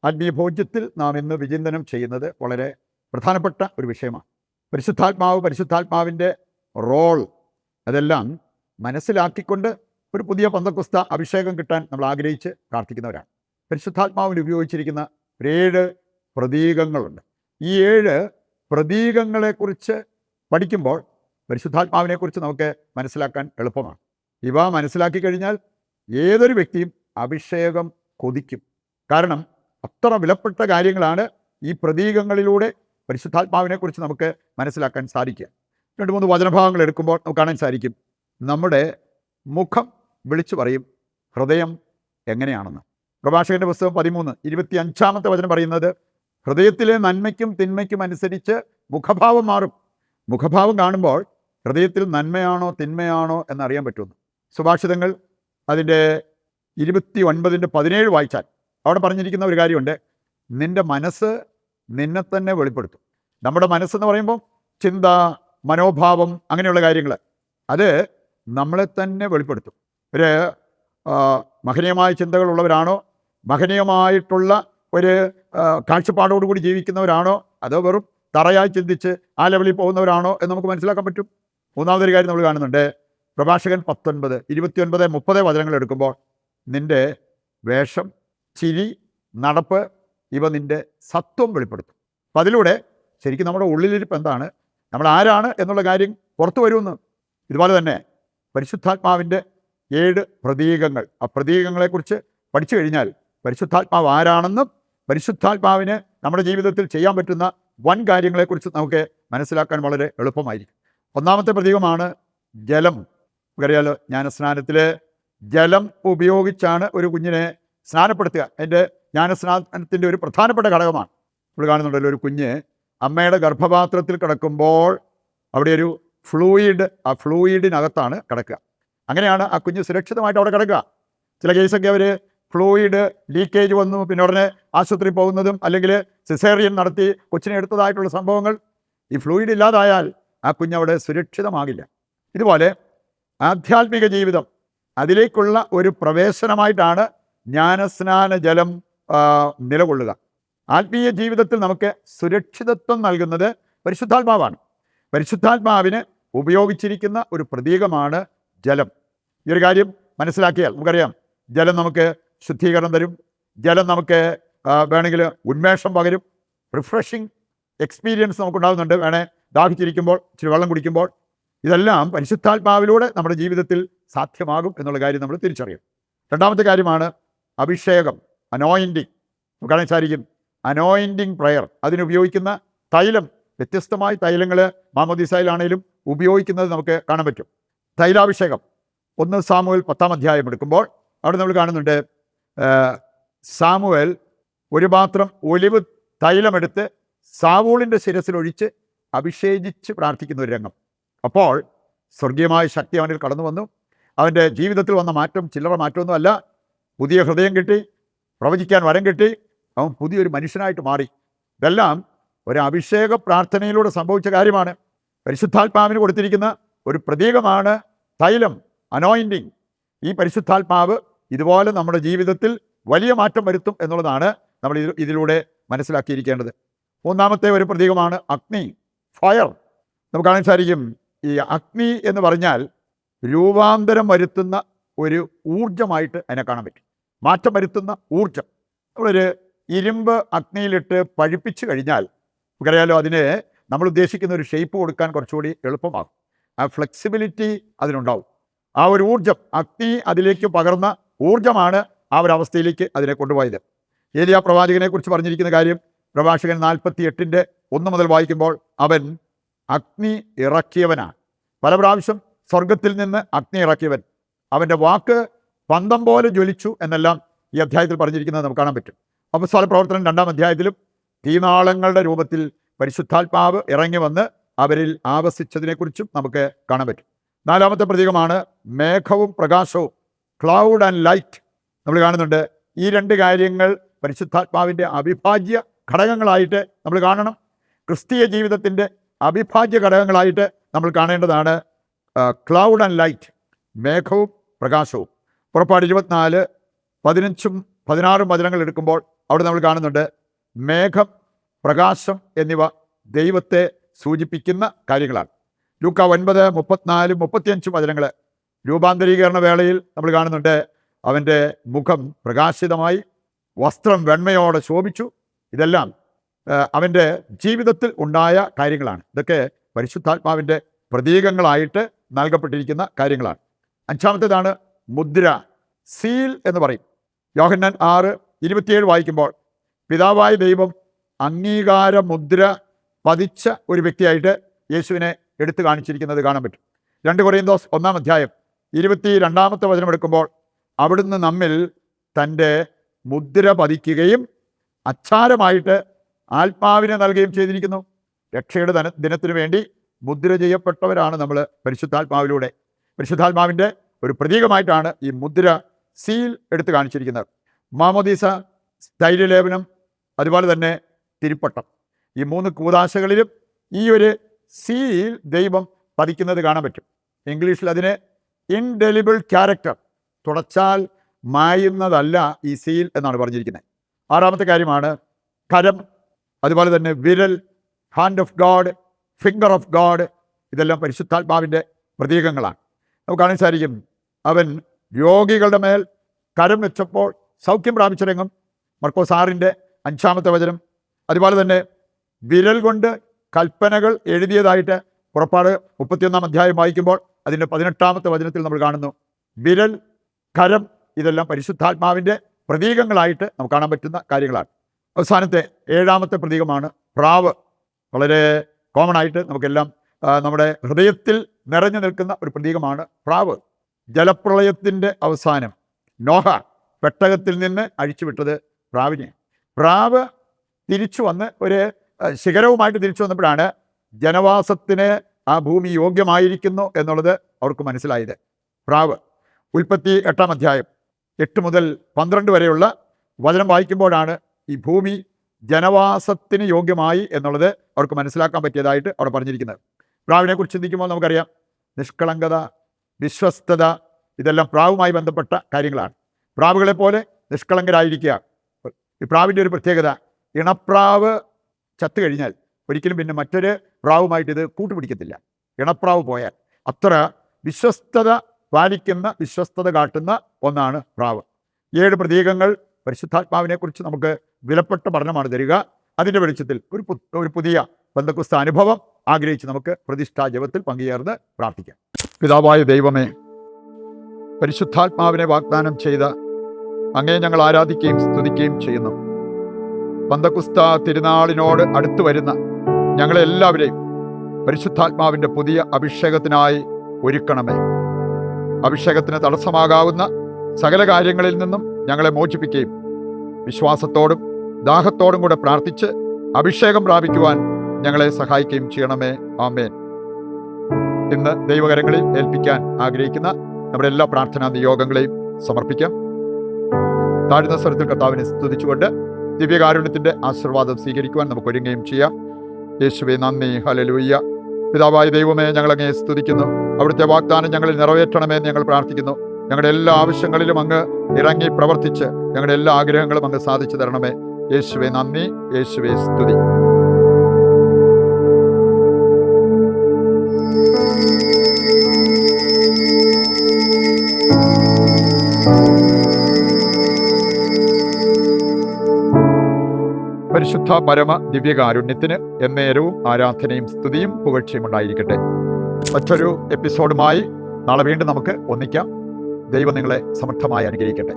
ആത്മീയ ഭോജ്യത്തിൽ നാം ഇന്ന് വിചിന്തനം ചെയ്യുന്നത് വളരെ പ്രധാനപ്പെട്ട ഒരു വിഷയമാണ്. പരിശുദ്ധാത്മാവിൻ്റെ റോൾ അതെല്ലാം മനസ്സിലാക്കിക്കൊണ്ട് ഒരു പുതിയ പന്തക്കുസ്ത അഭിഷേകം കിട്ടാൻ നമ്മൾ ആഗ്രഹിച്ച് പ്രാർത്ഥിക്കുന്നവരാണ്. പരിശുദ്ധാത്മാവിന് ഉപയോഗിച്ചിരിക്കുന്ന 7 പ്രതീകങ്ങളുണ്ട്. ഈ 7 പ്രതീകങ്ങളെക്കുറിച്ച് പഠിക്കുമ്പോൾ പരിശുദ്ധാത്മാവിനെക്കുറിച്ച് നമുക്ക് മനസ്സിലാക്കാൻ എളുപ്പമാണ്. ഇവ മനസ്സിലാക്കി കഴിഞ്ഞാൽ ഏതൊരു വ്യക്തിയും അഭിഷേകം കൊതിക്കും. കാരണം അത്ര വിലപ്പെട്ട കാര്യങ്ങളാണ് ഈ പ്രതീകങ്ങളിലൂടെ പരിശുദ്ധാത്മാവിനെക്കുറിച്ച് നമുക്ക് മനസ്സിലാക്കാൻ സാധിക്കുക. 2-3 വചനഭാഗങ്ങൾ എടുക്കുമ്പോൾ നമുക്ക് കാണാൻ സാധിക്കും. നമ്മുടെ മുഖം വിളിച്ചു പറയും ഹൃദയം എങ്ങനെയാണെന്ന്. പ്രഭാഷകന്റെ പുസ്തകം 13:25 വചനം പറയുന്നത്, ഹൃദയത്തിലെ നന്മയ്ക്കും തിന്മയ്ക്കും അനുസരിച്ച് മുഖഭാവം മാറും. മുഖഭാവം കാണുമ്പോൾ ഹൃദയത്തിൽ നന്മയാണോ തിന്മയാണോ എന്നറിയാൻ പറ്റുമെന്ന്. സുഭാഷിതങ്ങൾ അതിൻ്റെ 29:17 വായിച്ചാൽ അവിടെ പറഞ്ഞിരിക്കുന്ന ഒരു കാര്യമുണ്ട്. നിൻ്റെ മനസ്സ് നിന്നെ തന്നെ വെളിപ്പെടുത്തും. നമ്മുടെ മനസ്സെന്ന് പറയുമ്പോൾ ചിന്ത, മനോഭാവം, അങ്ങനെയുള്ള കാര്യങ്ങൾ അത് നമ്മളെ തന്നെ വെളിപ്പെടുത്തും. ഒരു മഹനീയമായ ചിന്തകളുള്ളവരാണോ, മഹനീയമായിട്ടുള്ള ഒരു കാഴ്ചപ്പാടോടുകൂടി ജീവിക്കുന്നവരാണോ, അതോ വെറും തറയായി ചിന്തിച്ച് ആ ലെവലിൽ പോകുന്നവരാണോ എന്ന് നമുക്ക് മനസ്സിലാക്കാൻ പറ്റും. മൂന്നാമതൊരു കാര്യം നമ്മൾ കാണുന്നുണ്ട്. പ്രഭാഷകൻ 19:29-30 വചനങ്ങൾ എടുക്കുമ്പോൾ നിൻ്റെ വേഷം, ചിരി, നടപ്പ് ഇവ നിൻ്റെ സത്വം വെളിപ്പെടുത്തും. അപ്പം അതിലൂടെ ശരിക്കും നമ്മുടെ ഉള്ളിലിരിപ്പ് എന്താണ്, നമ്മൾ ആരാണ് എന്നുള്ള കാര്യം പുറത്തു വരുമെന്ന്. ഇതുപോലെ തന്നെ പരിശുദ്ധാത്മാവിൻ്റെ 7 പ്രതീകങ്ങൾ, ആ പ്രതീകങ്ങളെക്കുറിച്ച് പഠിച്ചു കഴിഞ്ഞാൽ പരിശുദ്ധാത്മാവ് ആരാണെന്നും പരിശുദ്ധാത്മാവിന് നമ്മുടെ ജീവിതത്തിൽ ചെയ്യാൻ പറ്റുന്ന വൻ കാര്യങ്ങളെക്കുറിച്ച് നമുക്ക് മനസ്സിലാക്കാൻ വളരെ എളുപ്പമായിരിക്കും. ഒന്നാമത്തെ പ്രതീകമാണ് ജലം. നമുക്കറിയാലോ, ജ്ഞാനസ്നാനത്തിൽ ജലം ഉപയോഗിച്ചാണ് ഒരു കുഞ്ഞിനെ സ്നാനപ്പെടുത്തുക. അതിൻ്റെ ജ്ഞാനസ്നാനത്തിൻ്റെ ഒരു പ്രധാനപ്പെട്ട ഘടകമാണ്. നമ്മൾ കാണുന്നുണ്ടല്ലോ, ഒരു കുഞ്ഞ് അമ്മയുടെ ഗർഭപാത്രത്തിൽ കിടക്കുമ്പോൾ അവിടെ ഒരു ഫ്ലൂയിഡ്, ആ ഫ്ലൂയിഡിനകത്താണ് കിടക്കുക. അങ്ങനെയാണ് ആ കുഞ്ഞ് സുരക്ഷിതമായിട്ട് അവിടെ കിടക്കുക. ചില കേസൊക്കെ അവർ ഫ്ലൂയിഡ് ലീക്കേജ് വന്നു, പിന്നെ ഉടനെ ആശുപത്രി പോകുന്നതും അല്ലെങ്കിൽ സിസേറിയൻ നടത്തി കൊച്ചിനെ എടുത്തതായിട്ടുള്ള സംഭവങ്ങൾ. ഈ ഫ്ലൂയിഡ് ഇല്ലാതായാൽ ആ കുഞ്ഞവിടെ സുരക്ഷിതമാകില്ല. ഇതുപോലെ ആധ്യാത്മിക ജീവിതം, അതിലേക്കുള്ള ഒരു പ്രവേശനമായിട്ടാണ് ജ്ഞാനസ്നാന ജലം നിലകൊള്ളുക. ആത്മീയ ജീവിതത്തിൽ നമുക്ക് സുരക്ഷിതത്വം നൽകുന്നത് പരിശുദ്ധാത്മാവാണ്. പരിശുദ്ധാത്മാവിന് ഉപയോഗിച്ചിരിക്കുന്ന ഒരു പ്രതീകമാണ് ജലം. ഈ ഒരു കാര്യം മനസ്സിലാക്കിയാൽ നമുക്കറിയാം, ജലം നമുക്ക് ശുദ്ധീകരണം തരും, ജലം നമുക്ക് വേണമെങ്കിൽ ഉന്മേഷം പകരും, റിഫ്രഷിങ് എക്സ്പീരിയൻസ് നമുക്കുണ്ടാകുന്നുണ്ട്. വേണേൽ ദാഹിച്ചിരിക്കുമ്പോൾ ഇച്ചിരി വെള്ളം കുടിക്കുമ്പോൾ ഇതെല്ലാം പരിശുദ്ധാത്മാവിലൂടെ നമ്മുടെ ജീവിതത്തിൽ സാധ്യമാകും എന്നുള്ള കാര്യം നമ്മൾ തിരിച്ചറിയും. രണ്ടാമത്തെ കാര്യമാണ് അഭിഷേകം, അനോയിൻറ്റിങ്. നമുക്കാണെങ്കിൽ സാധിക്കും അനോയിൻറ്റിങ് പ്രയർ. അതിനുപയോഗിക്കുന്ന തൈലം, വ്യത്യസ്തമായ തൈലങ്ങൾ മാമോദീസയിലാണേലും ഉപയോഗിക്കുന്നത് നമുക്ക് കാണാൻ പറ്റും. തൈലാഭിഷേകം 1 സാമുവേൽ 10 എടുക്കുമ്പോൾ അവിടെ നമ്മൾ കാണുന്നുണ്ട്, സാമുവേൽ ഒരു പാത്രം ഒലിവ് തൈലമെടുത്ത് സാവൂളിൻ്റെ ശിരസിലൊഴിച്ച് അഭിഷേകിച്ച് പ്രാർത്ഥിക്കുന്ന ഒരു രംഗം. അപ്പോൾ സ്വർഗീയമായ ശക്തി അവനിൽ കടന്നു വന്നു. അവൻ്റെ ജീവിതത്തിൽ വന്ന മാറ്റം ചില്ലറ മാറ്റമൊന്നുമല്ല. പുതിയ ഹൃദയം കിട്ടി, പ്രവചിക്കാൻ വരം കിട്ടി, അവൻ പുതിയൊരു മനുഷ്യനായിട്ട് മാറി. ഇതെല്ലാം ഒരു അഭിഷേക പ്രാർത്ഥനയിലൂടെ സംഭവിച്ച കാര്യമാണ്. പരിശുദ്ധാത്മാവിന് കൊടുത്തിരിക്കുന്ന ഒരു പ്രതീകമാണ് തൈലം, അനോയിൻറ്റിങ്. ഈ പരിശുദ്ധാത്മാവ് ഇതുപോലെ നമ്മുടെ ജീവിതത്തിൽ വലിയ മാറ്റം വരുത്തും എന്നുള്ളതാണ് നമ്മൾ ഇതിലൂടെ മനസ്സിലാക്കിയിരിക്കേണ്ടത്. മൂന്നാമത്തെ ഒരു പ്രതീകമാണ് അഗ്നി, ഫയർ. നമുക്ക് കാണാൻ സാധിക്കും, ഈ അഗ്നി എന്ന് പറഞ്ഞാൽ രൂപാന്തരം വരുത്തുന്ന ഒരു ഊർജമായിട്ട് അതിനെ കാണാൻ പറ്റും. മാറ്റം വരുത്തുന്ന ഊർജം. നമ്മളൊരു ഇരുമ്പ് അഗ്നിയിലിട്ട് പഴിപ്പിച്ച് കഴിഞ്ഞാൽ നമുക്കറിയാലോ, അതിന് നമ്മൾ ഉദ്ദേശിക്കുന്ന ഒരു ഷേപ്പ് കൊടുക്കാൻ കുറച്ചുകൂടി എളുപ്പമാകും. ആ ഫ്ലെക്സിബിലിറ്റി അതിനുണ്ടാവും. ആ ഒരു ഊർജം, അഗ്നി അതിലേക്ക് പകർന്ന ഊർജമാണ് ആ ഒരു അവസ്ഥയിലേക്ക് അതിനെ കൊണ്ടുപോയത്. ഏലിയാ പ്രവാചകനെ കുറിച്ച് പറഞ്ഞിരിക്കുന്ന കാര്യം പ്രഭാഷകൻ 48:1 മുതൽ വായിക്കുമ്പോൾ, അവൻ അഗ്നി ഇറക്കിയവനാണ്. പല പ്രാവശ്യം സ്വർഗത്തിൽ നിന്ന് അഗ്നി ഇറക്കിയവൻ, അവൻ്റെ വാക്ക് പന്തം പോലെ ജ്വലിച്ചു എന്നെല്ലാം ഈ അധ്യായത്തിൽ പറഞ്ഞിരിക്കുന്നത് നമുക്ക് കാണാൻ പറ്റും. അപ്പോസ്തല പ്രവർത്തനം 2-ാം അധ്യായത്തിലും തീനാളങ്ങളുടെ രൂപത്തിൽ പരിശുദ്ധാത്മാവ് ഇറങ്ങി വന്ന് അവരിൽ ആവസിച്ചതിനെക്കുറിച്ചും നമുക്ക് കാണാൻ പറ്റും. നാലാമത്തെ പ്രതീകമാണ് മേഘവും പ്രകാശവും, ക്ലൗഡ് ആൻഡ് ലൈറ്റ്. നമ്മൾ കാണുന്നുണ്ട് ഈ 2 കാര്യങ്ങൾ പരിശുദ്ധാത്മാവിൻ്റെ അവിഭാജ്യ ഘടകങ്ങളായിട്ട് നമ്മൾ കാണണം. ക്രിസ്തീയ ജീവിതത്തിൻ്റെ അവിഭാജ്യ ഘടകങ്ങളായിട്ട് നമ്മൾ കാണേണ്ടതാണ് ക്ലൗഡ് ആൻഡ് ലൈറ്റ്, മേഘവും പ്രകാശവും. പുറപ്പാട് 24:15-16 വചനങ്ങൾ എടുക്കുമ്പോൾ അവിടെ നമ്മൾ കാണുന്നുണ്ട് മേഘം, പ്രകാശം എന്നിവ ദൈവത്തെ സൂചിപ്പിക്കുന്ന കാര്യങ്ങളാണ്. ലൂക്ക 9:34, 35 വചനങ്ങൾ രൂപാന്തരീകരണ വേളയിൽ നമ്മൾ കാണുന്നുണ്ട്. അവൻ്റെ മുഖം പ്രകാശിതമായി, വസ്ത്രം വെണ്മയോടെ ശോഭിച്ചു. ഇതെല്ലാം അവൻ്റെ ജീവിതത്തിൽ ഉണ്ടായ കാര്യങ്ങളാണ്. ഇതൊക്കെ പരിശുദ്ധാത്മാവിൻ്റെ പ്രതീകങ്ങളായിട്ട് നൽകപ്പെട്ടിരിക്കുന്ന കാര്യങ്ങളാണ്. അഞ്ചാമത്തേതാണ് മുദ്ര, സീൽ എന്ന് പറയും. യോഹന്നാൻ 6:27 വായിക്കുമ്പോൾ പിതാവായ ദൈവം അംഗീകാര മുദ്ര പതിച്ച ഒരു വ്യക്തിയായിട്ട് യേശുവിനെ എടുത്തു കാണിച്ചിരിക്കുന്നത് കാണാൻ പറ്റും. 2 കൊരിന്തോസ് 1:22 വചനം എടുക്കുമ്പോൾ അവിടുന്ന് നമ്മിൽ തൻ്റെ മുദ്ര പതിക്കുകയും അച്ചാരമായിട്ട് ആത്മാവിനെ നൽകുകയും ചെയ്തിരിക്കുന്നു. രക്ഷയുടെ ദിനത്തിനു വേണ്ടി മുദ്ര ചെയ്യപ്പെട്ടവരാണ് നമ്മൾ പരിശുദ്ധാത്മാവിലൂടെ. പരിശുദ്ധാത്മാവിൻ്റെ ഒരു പ്രതീകമായിട്ടാണ് ഈ മുദ്ര, സീൽ എടുത്തു കാണിച്ചിരിക്കുന്നത്. മാമോദീസ, സ്ഥൈര്യലേപനം, അതുപോലെ തന്നെ തിരുപ്പട്ടം, ഈ 3 കൂദാശകളിലും ഈ ഒരു സീൽ ദൈവം പതിക്കുന്നത് കാണാൻ പറ്റും. ഇംഗ്ലീഷിൽ അതിന് ഇൻഡെലിബിൾ ക്യാരക്ടർ, തുടച്ചാൽ മായുന്നതല്ല ഈ സീൽ എന്നാണ് പറഞ്ഞിരിക്കുന്നത്. 6ാമത്തെ കാര്യമാണ് കരം, അതുപോലെ തന്നെ വിരൽ, hand of God, finger of God. ഇതെല്ലാം പരിശുദ്ധാത്മാവിൻ്റെ പ്രതീകങ്ങളാണ്. നമുക്ക് കാണാൻ സാധിക്കും, അവൻ രോഗികളുടെ മേൽ കരം വെച്ചപ്പോൾ സൗഖ്യം പ്രാപിച്ചിറങ്ങും. മർക്കോസ് 6:5 വചനം. അതുപോലെ തന്നെ വിരൽ കൊണ്ട് കൽപ്പനകൾ എഴുതിയതായിട്ട് പുറപ്പാട് 31 വായിക്കുമ്പോൾ അതിൻ്റെ 18 വചനത്തിൽ നമ്മൾ കാണുന്നു. വിരൽ, കരം, ഇതെല്ലാം പരിശുദ്ധാത്മാവിൻ്റെ പ്രതീകങ്ങളായിട്ട് നമുക്ക് കാണാൻ പറ്റുന്ന കാര്യങ്ങളാണ്. അവസാനത്തെ 7ാമത്തെ പ്രതീകമാണ് പ്രാവ്. വളരെ കോമൺ ആയിട്ട് നമുക്കെല്ലാം നമ്മുടെ ഹൃദയത്തിൽ നിറഞ്ഞു നിൽക്കുന്ന ഒരു പ്രതീകമാണ് പ്രാവ്. ജലപ്രളയത്തിൻ്റെ അവസാനം നോഹ പെട്ടകത്തിൽ നിന്ന് അഴിച്ചുവിട്ടത് പ്രാവിനെ. പ്രാവ് തിരിച്ചു വന്ന് ഒരു ശിഖരവുമായിട്ട് തിരിച്ചു വന്നപ്പോഴാണ് ജനവാസത്തിന് ആ ഭൂമി യോഗ്യമായിരിക്കുന്നു എന്നുള്ളത് അവർക്ക് മനസ്സിലായത്. പ്രാവ്. ഉൽപ്പത്തി 8 മുതൽ 12 വരെയുള്ള വചനം വായിക്കുമ്പോഴാണ് ഈ ഭൂമി ജനവാസത്തിന് യോഗ്യമായി എന്നുള്ളത് അവർക്ക് മനസ്സിലാക്കാൻ പറ്റിയതായിട്ട് അവിടെ പറഞ്ഞിരിക്കുന്നത്. പ്രാവിനെക്കുറിച്ച് ചിന്തിക്കുമ്പോൾ നമുക്കറിയാം, നിഷ്കളങ്കത, വിശ്വസ്തത, ഇതെല്ലാം പ്രാവുമായി ബന്ധപ്പെട്ട കാര്യങ്ങളാണ്. പ്രാവുകളെപ്പോലെ നിഷ്കളങ്കരായിരിക്കുക. ഈ പ്രാവിൻ്റെ ഒരു പ്രത്യേകത, ഇണപ്രാവ് ചത്തു കഴിഞ്ഞാൽ ഒരിക്കലും പിന്നെ മറ്റൊരു പ്രാവുമായിട്ട് ഇത് കൂട്ടുപിടിക്കത്തില്ല. ഇണപ്രാവ് പോയാൽ അത്ര വിശ്വസ്തത പാലിക്കുന്ന, വിശ്വസ്തത കാട്ടുന്ന ഒന്നാണ് പ്രാവ്. 7 പ്രതീകങ്ങൾ പരിശുദ്ധാത്മാവിനെക്കുറിച്ച് നമുക്ക് വിലപ്പെട്ട പഠനമാണ് തരിക. അതിൻ്റെ വെളിച്ചത്തിൽ ഒരു പുതിയ പെന്തക്കോസ്ത് അനുഭവം ആഗ്രഹിച്ച് നമുക്ക് പ്രതിഷ്ഠാ ജപത്തിൽ പങ്കുചേർന്ന് പ്രാർത്ഥിക്കാം. പിതാവായ ദൈവമേ, പരിശുദ്ധാത്മാവിനെ വാഗ്ദാനം ചെയ്ത അങ്ങയെ ഞങ്ങൾ ആരാധിക്കുകയും സ്തുതിക്കുകയും ചെയ്യുന്നു. പെന്തക്കോസ്ത് തിരുനാളിനോട് അടുത്തു വരുന്ന ഞങ്ങളെല്ലാവരെയും പരിശുദ്ധാത്മാവിൻ്റെ പുതിയ അഭിഷേകത്തിനായി ഒരുക്കണമേ. അഭിഷേകത്തിന് തടസ്സമാകാവുന്ന സകല കാര്യങ്ങളിൽ നിന്നും ഞങ്ങളെ മോചിപ്പിക്കുകയും വിശ്വാസത്തോടും ദാഹത്തോടും കൂടെ പ്രാർത്ഥിച്ച് അഭിഷേകം പ്രാപിക്കുവാൻ ഞങ്ങളെ സഹായിക്കുകയും ചെയ്യണമേ. ആമേൻ. ഇന്ന് ദൈവകരങ്ങളിൽ ഏൽപ്പിക്കാൻ ആഗ്രഹിക്കുന്ന നമ്മുടെ എല്ലാ പ്രാർത്ഥനാ നിയോഗങ്ങളെയും സമർപ്പിക്കാം. താഴ്ന്ന സ്വരത്തിൽ കർത്താവിനെ സ്തുതിച്ചുകൊണ്ട് ദിവ്യകാരുണ്യത്തിൻ്റെ ആശീർവാദം സ്വീകരിക്കുവാൻ നമുക്ക് ഒരുങ്ങുകയും ചെയ്യാം. യേശുവേ നന്ദി, ഹല്ലേലൂയ. പിതാവായ ദൈവമേ, ഞങ്ങളങ്ങയെ സ്തുതിക്കുന്നു. അവിടുത്തെ വാഗ്ദാനം ഞങ്ങളിൽ നിറവേറ്റണമേ എന്ന് ഞങ്ങൾ പ്രാർത്ഥിക്കുന്നു. ഞങ്ങളുടെ എല്ലാ ആവശ്യങ്ങളിലും അങ്ങ് ഇറങ്ങി പ്രവർത്തിച്ച് ഞങ്ങളുടെ എല്ലാ ആഗ്രഹങ്ങളും അങ്ങ് സാധിച്ചു തരണമേ. യേശുവേ നന്ദി, യേശുവേ സ്തുതി. പരിശുദ്ധ പരമ ദിവ്യകാരുണ്യത്തിന് എന്നേരവും ആരാധനയും സ്തുതിയും പുകഴ്ചയും ഉണ്ടായിരിക്കട്ടെ. മറ്റൊരു എപ്പിസോഡുമായി നാളെ വീണ്ടും നമുക്ക് ഒന്നിക്കാം. ദൈവം നിങ്ങളെ സമർത്ഥമായി അനുഗ്രഹിക്കട്ടെ.